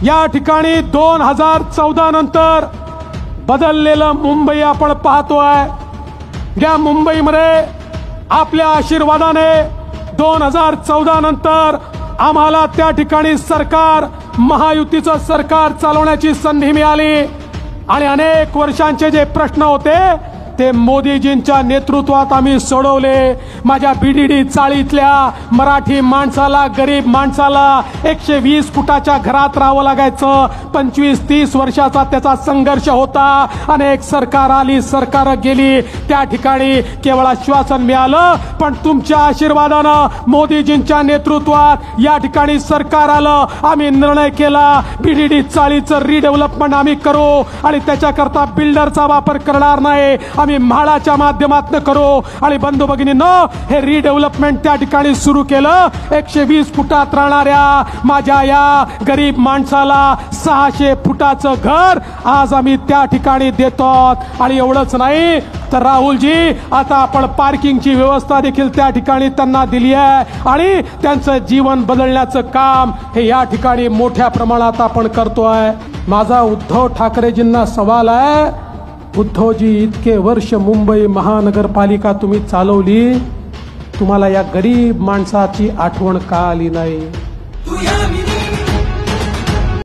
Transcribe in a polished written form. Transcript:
या ठिकाणी 2014 नंतर बदललेलं मुंबई आपण पाहतोय। या मुंबईमध्ये आपल्या आशीर्वादाने 2014 नंतर आम्हाला त्या ठिकाणी सरकार, महायुतीचं सरकार चालवण्याची संधी मिळाली आणि अनेक वर्षांचे जे प्रश्न होते ते मोदीजींच्या नेतृत्वात आम्ही सोडवले। माझ्या बीडीडी चाळीतल्या मराठी माणसाला, गरीब माणसाला 120 फुटाच्या घरात राहावं लागायचं। 25-30 वर्षाचा त्याचा संघर्ष होता। अनेक सरकार आली, सरकार गेली, त्या ठिकाणी केवळ आश्वासन मिळालं, पण तुमच्या आशीर्वादानं मोदीजींच्या नेतृत्वात या ठिकाणी सरकार आलं। आम्ही निर्णय केला बीडीडी चाळीचं रिडेव्हलपमेंट आम्ही करू आणि त्याच्याकरता बिल्डरचा वापर करणार नाही, आम्ही म्हाडाच्या माध्यमातून करू। आणि बंधू भगिनींनो, हे रिडेव्हलपमेंट त्या ठिकाणी सुरू केलं। 120 फुटात राहणाऱ्या माझ्या या गरीब माणसाला 600 फुटाचं घर आज आम्ही त्या ठिकाणी देतो। आणि एवढंच नाही तर राहुलजी, आता आपण पार्किंगची व्यवस्था देखील त्या ठिकाणी त्यांना दिली आहे आणि त्यांचं जीवन बदलण्याचं काम हे या ठिकाणी मोठ्या प्रमाणात आपण करतोय। माझा उद्धव ठाकरेजींना सवाल आहे, उद्धवजी, इतके वर्ष मुंबई महानगरपालिका तुम्ही चालवली, तुम्हाला या गरीब माणसाची आठवण का आली नाही?